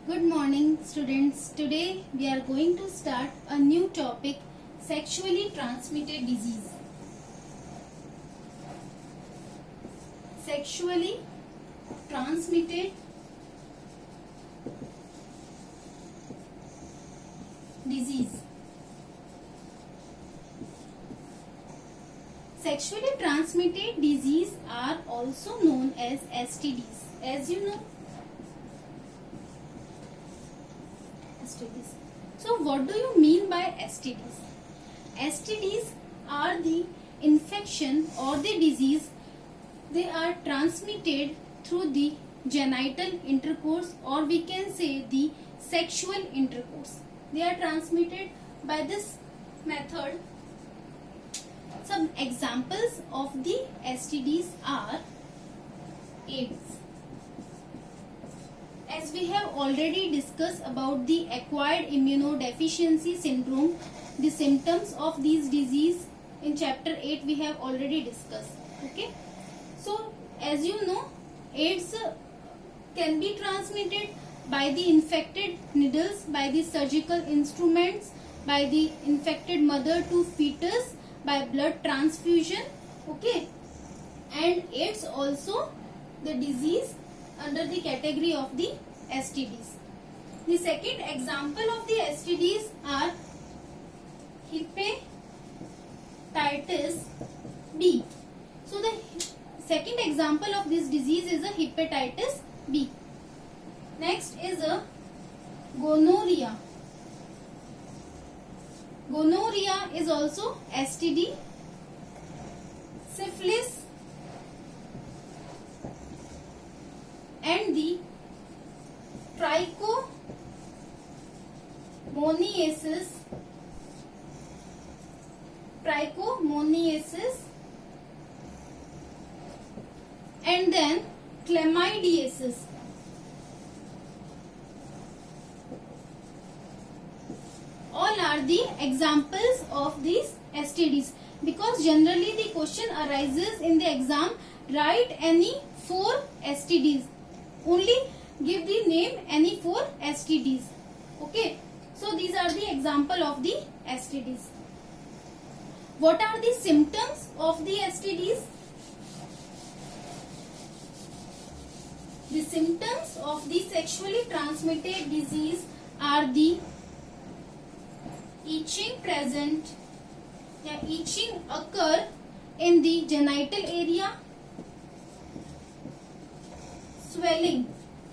Good morning students. Today we are going to start a new topic, sexually transmitted disease. Sexually transmitted disease. Sexually transmitted disease are also known as STDs. As you know, STDs. So what do you mean by STDs? STDs are the infection or the disease. They are transmitted through the genital intercourse, or we can say the sexual intercourse. They are transmitted by this method. Some examples of the STDs are AIDS. As we have already discussed about the acquired immunodeficiency syndrome, the symptoms of these disease in chapter 8 we have already discussed. Okay. So as you know, AIDS can be transmitted by the infected needles, by the surgical instruments, by the infected mother to fetus, by blood transfusion. Okay. And AIDS also the disease under the category of the STDs. The second example of the STDs are hepatitis B. So the second example of this disease is a hepatitis B. Next is a gonorrhea. Gonorrhea is also STD. Syphilis and the trichomoniasis and then chlamydiasis. All are the examples of these STDs, because generally the question arises in the exam, write any 4 STDs. Only give the name any 4 STDs. Okay. So these are the example of the STDs. What are the symptoms of the STDs? The symptoms of the sexually transmitted disease are the itching present, itching occur in the genital area, swelling,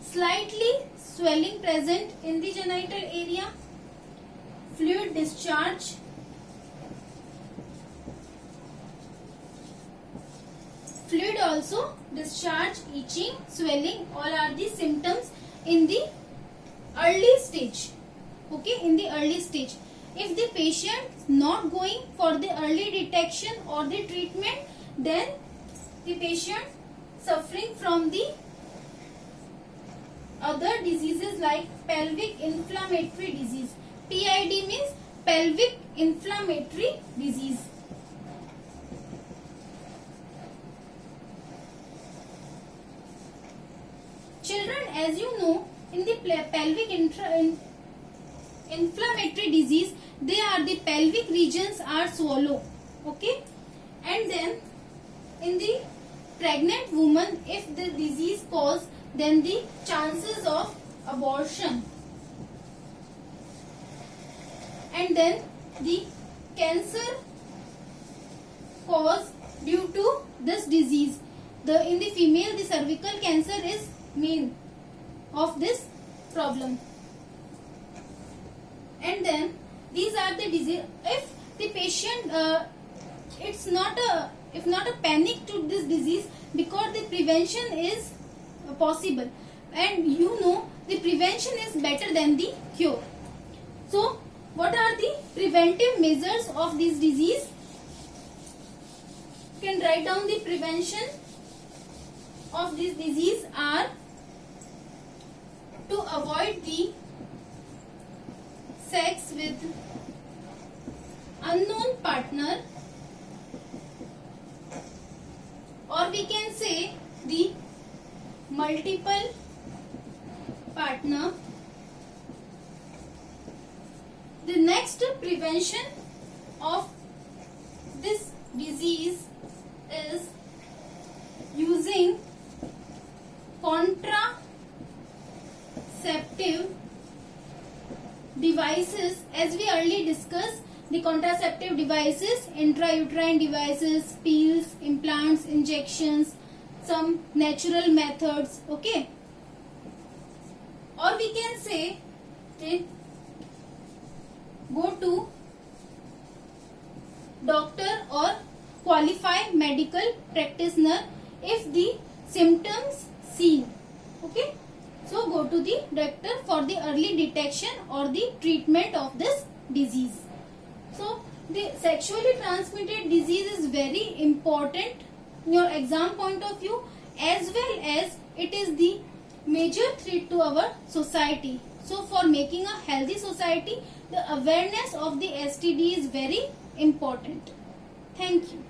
slightly swelling present in the genital area, fluid discharge, fluid also discharge, itching, swelling, all are the symptoms in the early stage. Okay, in the early stage. If the patient not going for the early detection or the treatment, then the patient suffering from the other diseases like pelvic inflammatory disease. PID means pelvic inflammatory disease. Children, as you know, in the pelvic inflammatory disease, they are the pelvic regions are swollen. Okay. And then in the pregnant woman, if the disease cause, then the chances of abortion, and then the cancer cause due to this disease. In the female, the cervical cancer is main of this problem. And then these are the disease. If the patient, it's not a panic to this disease, because the prevention is possible, and you know the prevention is better than the cure. So what are the preventive measures of this disease? You can write down the prevention of this disease are to avoid the sex with unknown partner, or we can say the multiple partner, Next, prevention of this disease is using contraceptive devices. As we already discussed, the contraceptive devices, intrauterine devices, pills, implants, injections, some natural methods, okay. Or we can say that go to doctor or qualified medical practitioner if the symptoms seen, okay. So go to the doctor for the early detection or the treatment of this disease. So the sexually transmitted disease is very important in your exam point of view, as well as it is the major threat to our society. So for making a healthy society, the awareness of the STD is very important. Thank you.